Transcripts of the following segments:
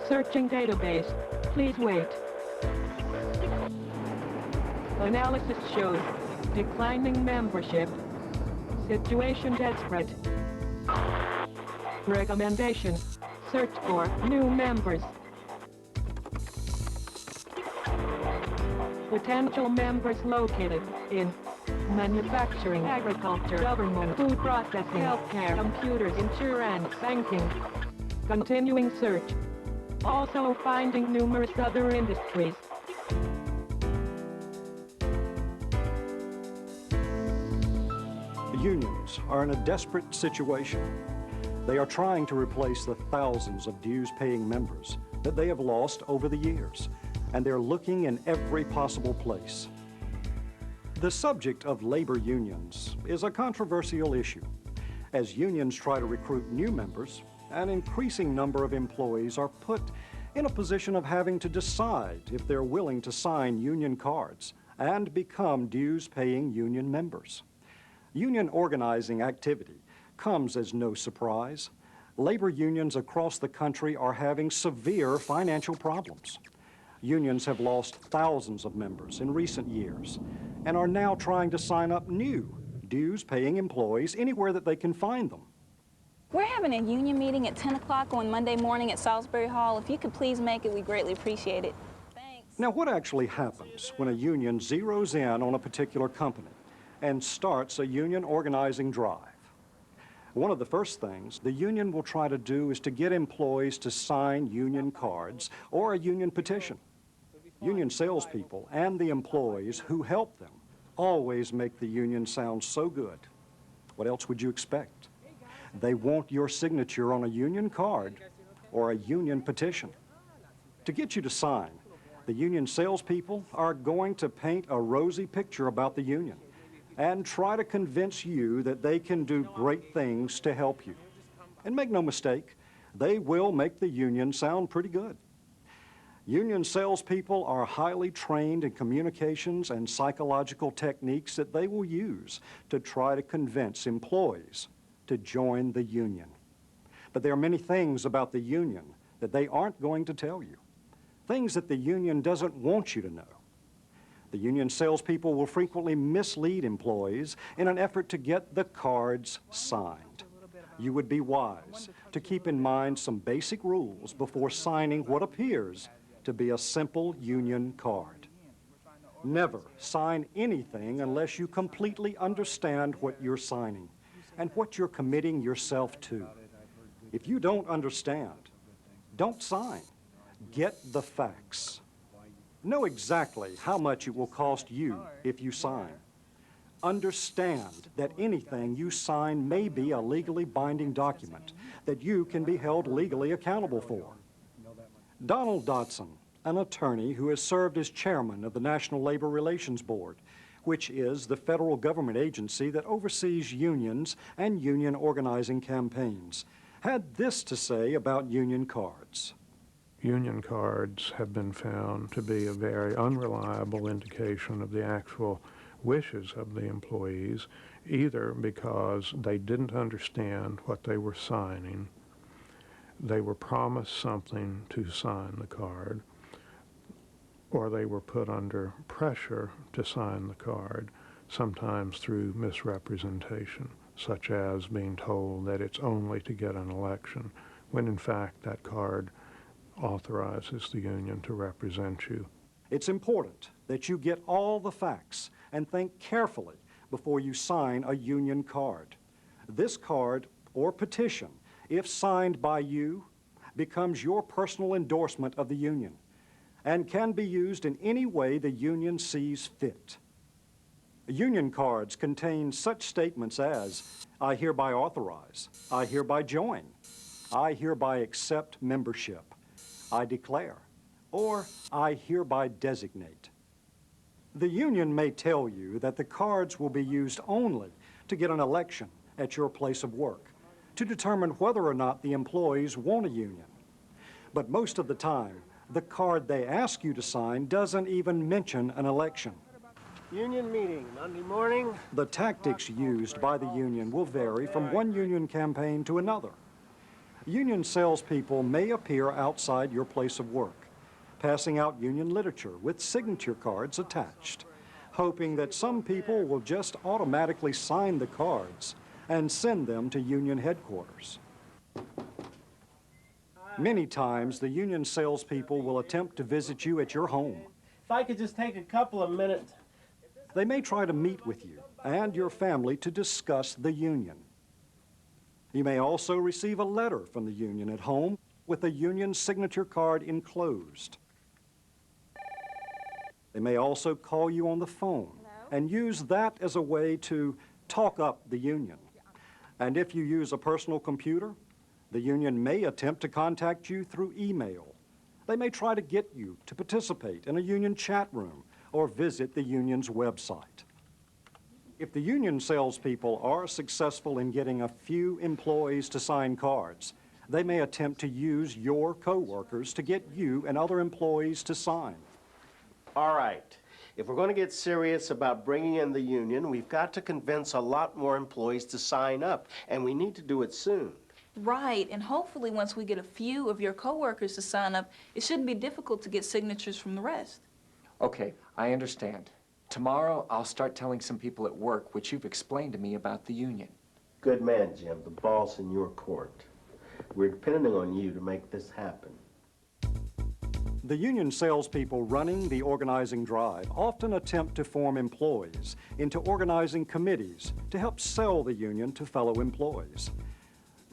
Searching database. Please wait. Analysis shows declining membership. Situation desperate. Recommendation. Search for new members. Potential members located in manufacturing, agriculture, government, food processing, healthcare, computers, insurance, banking. Continuing search. Also finding numerous other industries. Unions are in a desperate situation. They are trying to replace the thousands of dues-paying members that they have lost over the years, and they're looking in every possible place. The subject of labor unions is a controversial issue. As unions try to recruit new members, an increasing number of employees are put in a position of having to decide if they're willing to sign union cards and become dues-paying union members. Union organizing activity comes as no surprise. Labor unions across the country are having severe financial problems. Unions have lost thousands of members in recent years and are now trying to sign up new dues-paying employees anywhere that they can find them. We're having a union meeting at 10 o'clock on Monday morning at Salisbury Hall. If you could please make it, we'd greatly appreciate it. Thanks. Now, what actually happens when a union zeroes in on a particular company and starts a union organizing drive? One of the first things the union will try to do is to get employees to sign union cards or a union petition. Union salespeople and the employees who help them always make the union sound so good. What else would you expect? They want your signature on a union card or a union petition. To get you to sign, the union salespeople are going to paint a rosy picture about the union and try to convince you that they can do great things to help you. And make no mistake, they will make the union sound pretty good. Union salespeople are highly trained in communications and psychological techniques that they will use to try to convince employees to join the union. But there are many things about the union that they aren't going to tell you, things that the union doesn't want you to know. The union salespeople will frequently mislead employees in an effort to get the cards signed. You would be wise to keep in mind some basic rules before signing what appears to be a simple union card. Never sign anything unless you completely understand what you're signing and what you're committing yourself to. If you don't understand, don't sign. Get the facts. Know exactly how much it will cost you if you sign. Understand that anything you sign may be a legally binding document that you can be held legally accountable for. Donald Dodson, an attorney who has served as chairman of the National Labor Relations Board, which is the federal government agency that oversees unions and union organizing campaigns, had this to say about union cards. Union cards have been found to be a very unreliable indication of the actual wishes of the employees, either because they didn't understand what they were signing, they were promised something to sign the card, or they were put under pressure to sign the card, sometimes through misrepresentation, such as being told that it's only to get an election, when in fact that card authorizes the union to represent you. It's important that you get all the facts and think carefully before you sign a union card. This card or petition, if signed by you, becomes your personal endorsement of the union and can be used in any way the union sees fit. Union cards contain such statements as, I hereby authorize, I hereby join, I hereby accept membership, I declare, or I hereby designate. The union may tell you that the cards will be used only to get an election at your place of work, to determine whether or not the employees want a union. But most of the time, the card they ask you to sign doesn't even mention an election. Union meeting, Monday morning. The tactics used by the union will vary from one union campaign to another. Union salespeople may appear outside your place of work, passing out union literature with signature cards attached, hoping that some people will just automatically sign the cards and send them to union headquarters. Many times, the union salespeople will attempt to visit you at your home. If I could just take a couple of minutes. They may try to meet with you and your family to discuss the union. You may also receive a letter from the union at home with a union signature card enclosed. They may also call you on the phone and use that as a way to talk up the union. And if you use a personal computer, the union may attempt to contact you through email. They may try to get you to participate in a union chat room or visit the union's website. If the union salespeople are successful in getting a few employees to sign cards, they may attempt to use your coworkers to get you and other employees to sign. All right. If we're going to get serious about bringing in the union, we've got to convince a lot more employees to sign up, and we need to do it soon. Right, and hopefully once we get a few of your coworkers to sign up, it shouldn't be difficult to get signatures from the rest. Okay, I understand. Tomorrow, I'll start telling some people at work what you've explained to me about the union. Good man, Jim. The ball's in your court. We're depending on you to make this happen. The union salespeople running the organizing drive often attempt to form employees into organizing committees to help sell the union to fellow employees.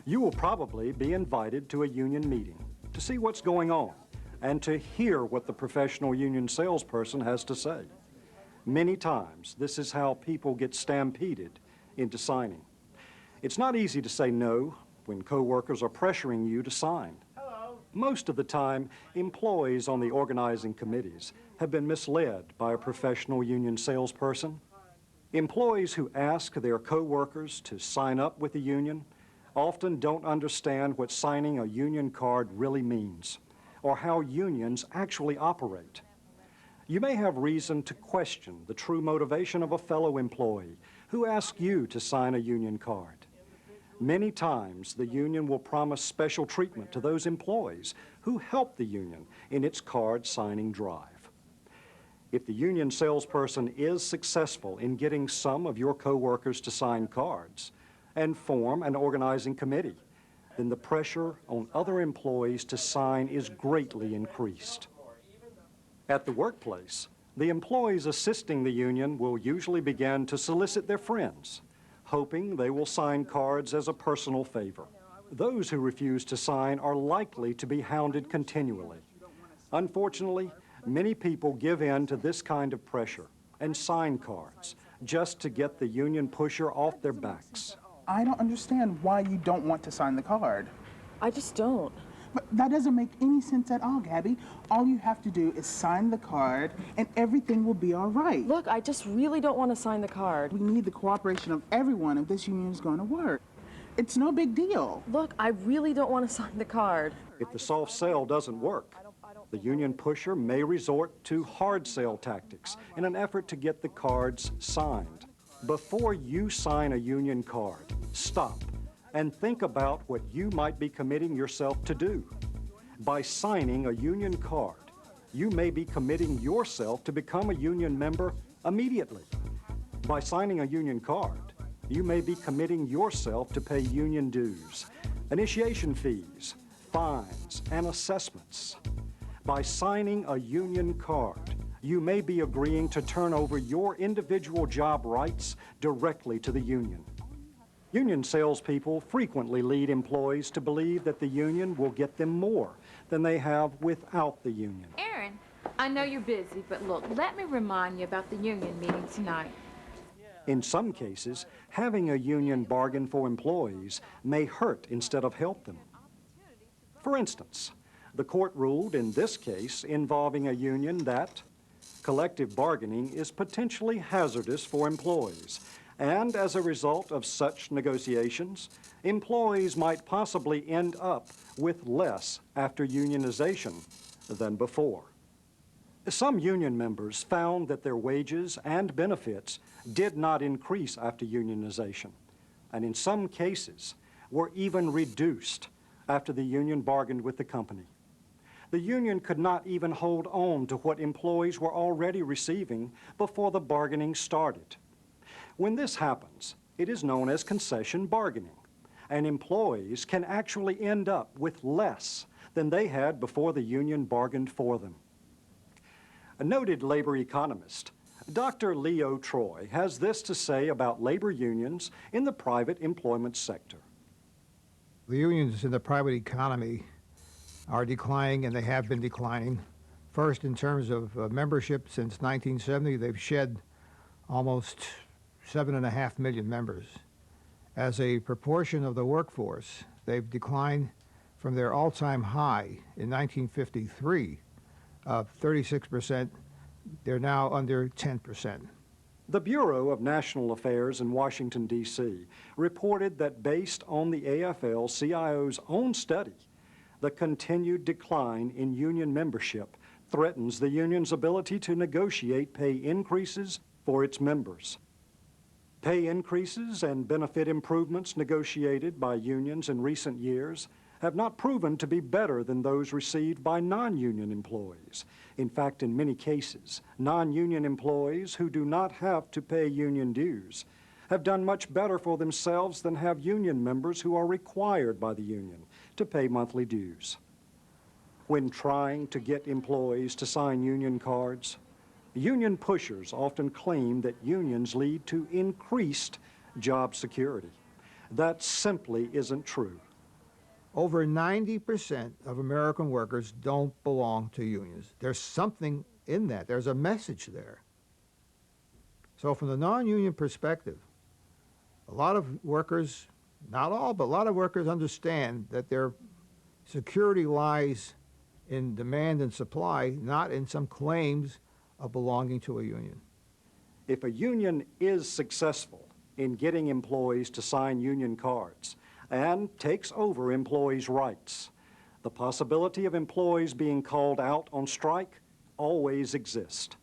You will probably be invited to a union meeting to see what's going on and to hear what the professional union salesperson has to say. Many times, this is how people get stampeded into signing. It's not easy to say no when coworkers are pressuring you to sign. Most of the time, employees on the organizing committees have been misled by a professional union salesperson. Employees who ask their coworkers to sign up with the union often don't understand what signing a union card really means or how unions actually operate. You may have reason to question the true motivation of a fellow employee who asks you to sign a union card. Many times, the union will promise special treatment to those employees who help the union in its card signing drive. If the union salesperson is successful in getting some of your coworkers to sign cards and form an organizing committee, then the pressure on other employees to sign is greatly increased. At the workplace, the employees assisting the union will usually begin to solicit their friends, hoping they will sign cards as a personal favor. Those who refuse to sign are likely to be hounded continually. Unfortunately, many people give in to this kind of pressure and sign cards just to get the union pusher off their backs. I don't understand why you don't want to sign the card. I just don't. But that doesn't make any sense at all, Gabby. All you have to do is sign the card and everything will be all right. Look, I just really don't want to sign the card. We need the cooperation of everyone if this union is going to work. It's no big deal. Look, I really don't want to sign the card. If the soft sell doesn't work, the union pusher may resort to hard sell tactics in an effort to get the cards signed. Before you sign a union card, stop and think about what you might be committing yourself to do. By signing a union card, you may be committing yourself to become a union member immediately. By signing a union card, you may be committing yourself to pay union dues, initiation fees, fines, and assessments. By signing a union card, you may be agreeing to turn over your individual job rights directly to the union. Union salespeople frequently lead employees to believe that the union will get them more than they have without the union. Aaron, I know you're busy, but look, let me remind you about the union meeting tonight. In some cases, having a union bargain for employees may hurt instead of help them. For instance, the court ruled in this case involving a union that collective bargaining is potentially hazardous for employees, and as a result of such negotiations, employees might possibly end up with less after unionization than before. Some union members found that their wages and benefits did not increase after unionization, and in some cases were even reduced after the union bargained with the company. The union could not even hold on to what employees were already receiving before the bargaining started. When this happens, it is known as concession bargaining, and employees can actually end up with less than they had before the union bargained for them. A noted labor economist, Dr. Leo Troy, has this to say about labor unions in the private employment sector. The unions in the private economy are declining, and they have been declining. First, in terms of membership, since 1970, they've shed almost 7.5 million members. As a proportion of the workforce, they've declined from their all-time high in 1953 of 36%. They're now under 10%. The Bureau of National Affairs in Washington, D.C. reported that based on the AFL-CIO's own study, the continued decline in union membership threatens the union's ability to negotiate pay increases for its members. Pay increases and benefit improvements negotiated by unions in recent years have not proven to be better than those received by non-union employees. In fact, in many cases, non-union employees who do not have to pay union dues have done much better for themselves than have union members who are required by the union to pay monthly dues. When trying to get employees to sign union cards, union pushers often claim that unions lead to increased job security. That simply isn't true. Over 90% of American workers don't belong to unions. There's something in that. There's a message there. So from the non-union perspective, a lot of workers, not all, but a lot of workers understand that their security lies in demand and supply, not in some claims of belonging to a union. If a union is successful in getting employees to sign union cards and takes over employees' rights, the possibility of employees being called out on strike always exists.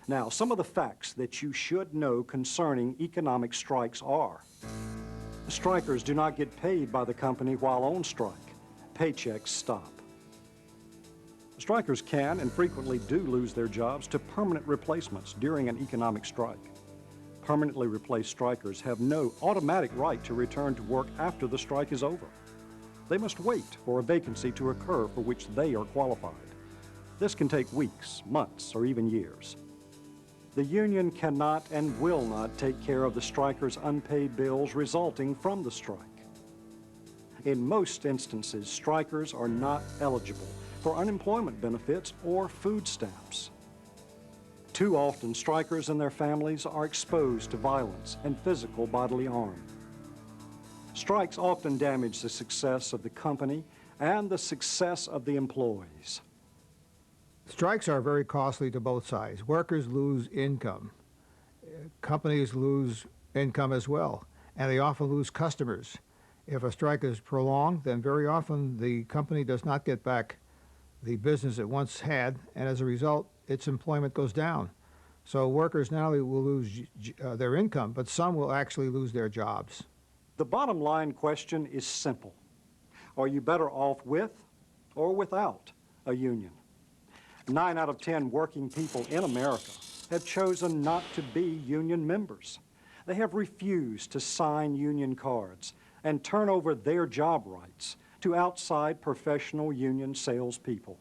Now, some of the facts that you should know concerning economic strikes are: strikers do not get paid by the company while on strike. Paychecks stop. Strikers can and frequently do lose their jobs to permanent replacements during an economic strike. Permanently replaced strikers have no automatic right to return to work after the strike is over. They must wait for a vacancy to occur for which they are qualified. This can take weeks, months, or even years. The union cannot and will not take care of the strikers' unpaid bills resulting from the strike. In most instances, strikers are not eligible for unemployment benefits or food stamps. Too often, strikers and their families are exposed to violence and physical bodily harm. Strikes often damage the success of the company and the success of the employees. Strikes are very costly to both sides. Workers lose income. Companies lose income as well, and they often lose customers. If a strike is prolonged, then very often the company does not get back the business it once had, and as a result, its employment goes down. So workers not only will lose their income, but some will actually lose their jobs. The bottom line question is simple. Are you better off with or without a union? 9 out of 10 working people in America have chosen not to be union members. They have refused to sign union cards and turn over their job rights to outside professional union salespeople.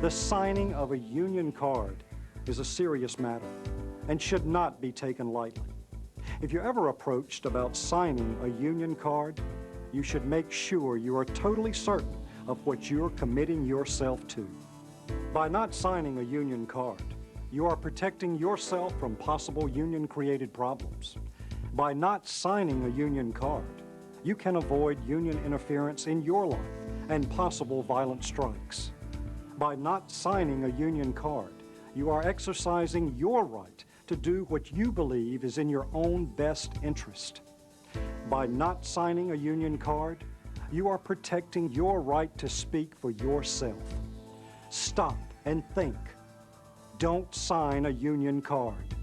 The signing of a union card is a serious matter and should not be taken lightly. If you're ever approached about signing a union card, you should make sure you are totally certain of what you're committing yourself to. By not signing a union card, you are protecting yourself from possible union-created problems. By not signing a union card, you can avoid union interference in your life and possible violent strikes. By not signing a union card, you are exercising your right to do what you believe is in your own best interest. By not signing a union card, you are protecting your right to speak for yourself. Stop and think. Don't sign a union card.